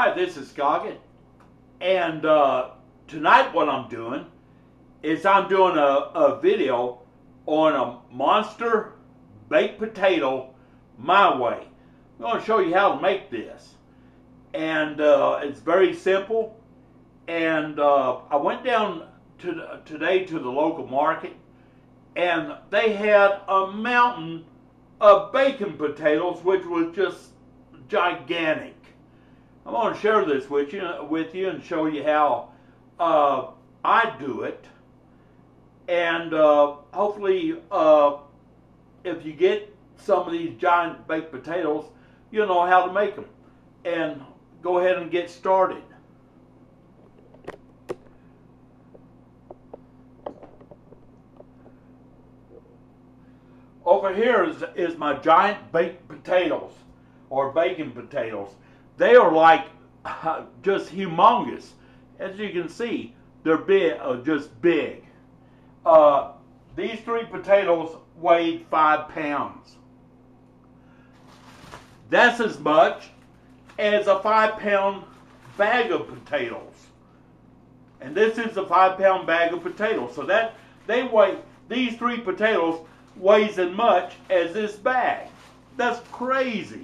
Hi, this is Scoggin, and tonight what I'm doing is I'm doing a video on a monster baked potato my way. I'm going to show you how to make this, and it's very simple. And I went down today to the local market, and they had a mountain of baked potatoes, which was just gigantic. I'm going to share this with you and show you how I do it, and hopefully if you get some of these giant baked potatoes, you'll know how to make them. And go ahead and get started. Over here is my giant baked potatoes, or bacon potatoes. They are like just humongous. As you can see, they're big, just big. These 3 potatoes weighed 5 pounds. That's as much as a 5-pound bag of potatoes. And this is a 5-pound bag of potatoes. So that these 3 potatoes weighs as much as this bag. That's crazy.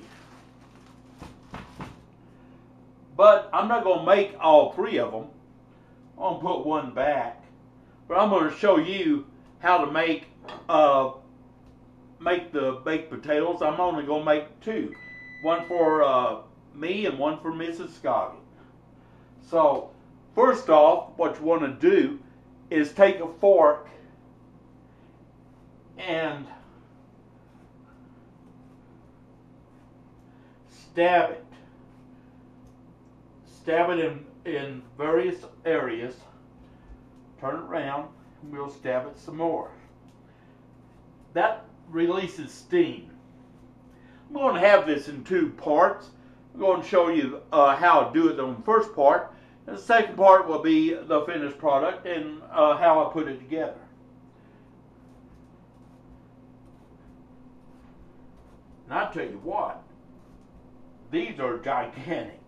But I'm not going to make all 3 of them. I'm going to put one back. But I'm going to show you how to make the baked potatoes. I'm only going to make 2. One for me and one for Mrs. Scoggin. So, first off, what you want to do is take a fork and stab it. Stab it in various areas. Turn it around and we'll stab it some more. That releases steam. I'm going to have this in 2 parts. I'm going to show you how to do it on the first part. And the second part will be the finished product and how I put it together. And I'll tell you what, these are gigantic.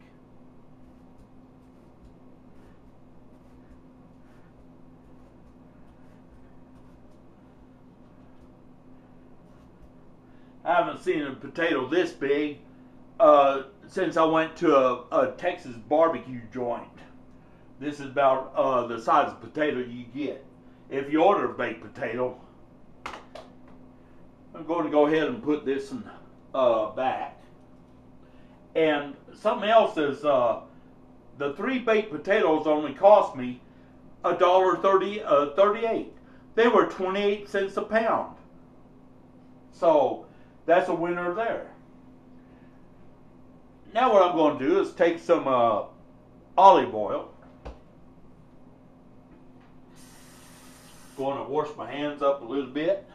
I haven't seen a potato this big since I went to a Texas barbecue joint. This is about the size of potato you get if you order a baked potato. I'm going to go ahead and put this in back. And something else is the 3 baked potatoes only cost me $1.38. They were 28 cents a pound. So that's a winner there. Now what I'm going to do is take some olive oil. Going to wash my hands up a little bit.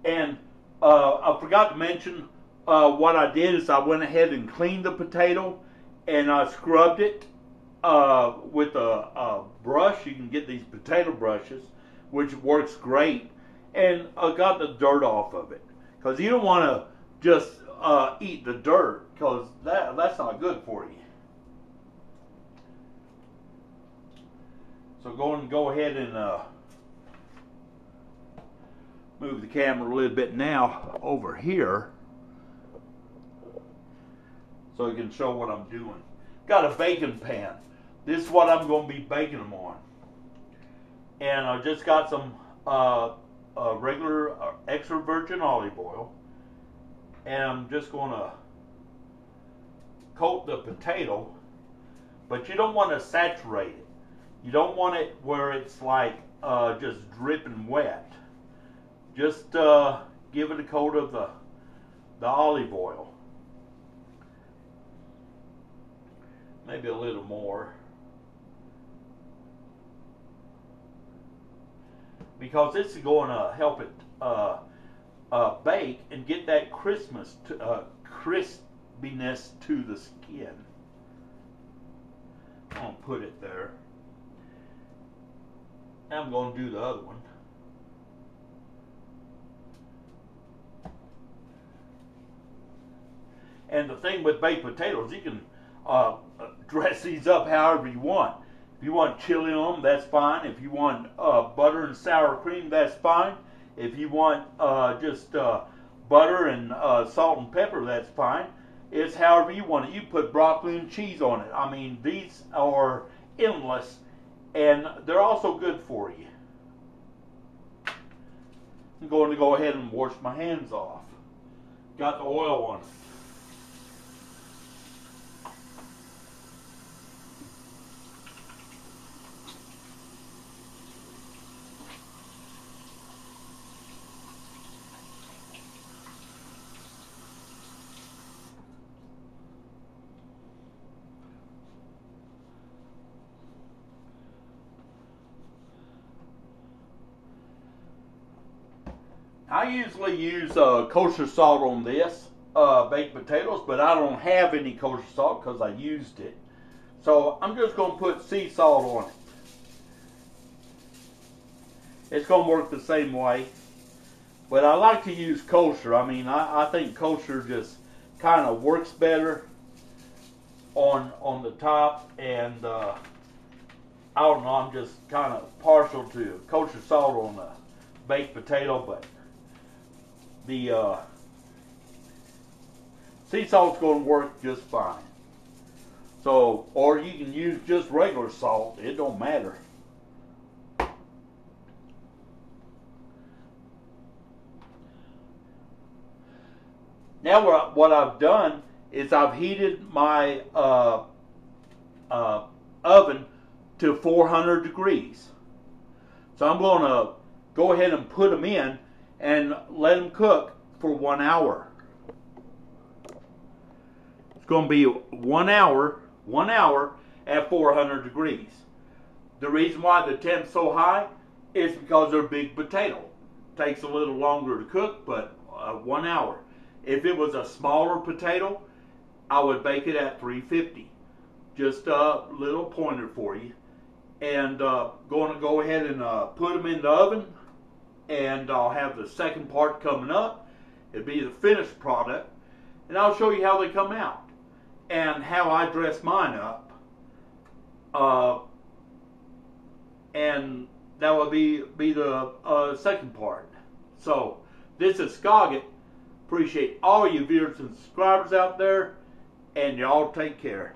And I forgot to mention what I did is I went ahead and cleaned the potato and I scrubbed it with a brush. You can get these potato brushes, which works great, and I got the dirt off of it, because you don't want to just eat the dirt, because that's not good for you. So go ahead and move the camera a little bit now over here so you can show what I'm doing. Got a baking pan. This is what I'm going to be baking them on. And I just got some regular extra virgin olive oil, and I'm just going to coat the potato, but you don't want to saturate it. You don't want it where it's like just dripping wet. Just give it a coat of the olive oil, maybe a little more, because this is going to help it bake and get that crispiness to the skin. I'm going to put it there. Now I'm going to do the other one. And the thing with baked potatoes, you can dress these up however you want. If you want chili on them, that's fine. If you want butter and sour cream, that's fine. If you want just butter and salt and pepper, that's fine. It's however you want it. You put broccoli and cheese on it. I mean, these are endless, and they're also good for you. I'm going to go ahead and wash my hands off. Got the oil on it. I usually use kosher salt on this baked potatoes, but I don't have any kosher salt because I used it. So I'm just going to put sea salt on it. It's going to work the same way, but I like to use kosher. I mean, I think kosher just kind of works better on the top, and I don't know, I'm just kind of partial to kosher salt on the baked potato, but the sea salt's going to work just fine. So, or you can use just regular salt. It don't matter. Now what I've done is I've heated my oven to 400 degrees. So I'm going to go ahead and put them in and let them cook for 1 hour. It's going to be 1 hour at 400 degrees. The reason why the temp's so high is because they're big potato. Takes a little longer to cook, but 1 hour. If it was a smaller potato, I would bake it at 350. Just a little pointer for you. And going to go ahead and put them in the oven. And I'll have the second part coming up. It'll be the finished product. And I'll show you how they come out. And how I dress mine up. And that will be the second part. So, this is Scoggett. Appreciate all you viewers and subscribers out there. And y'all take care.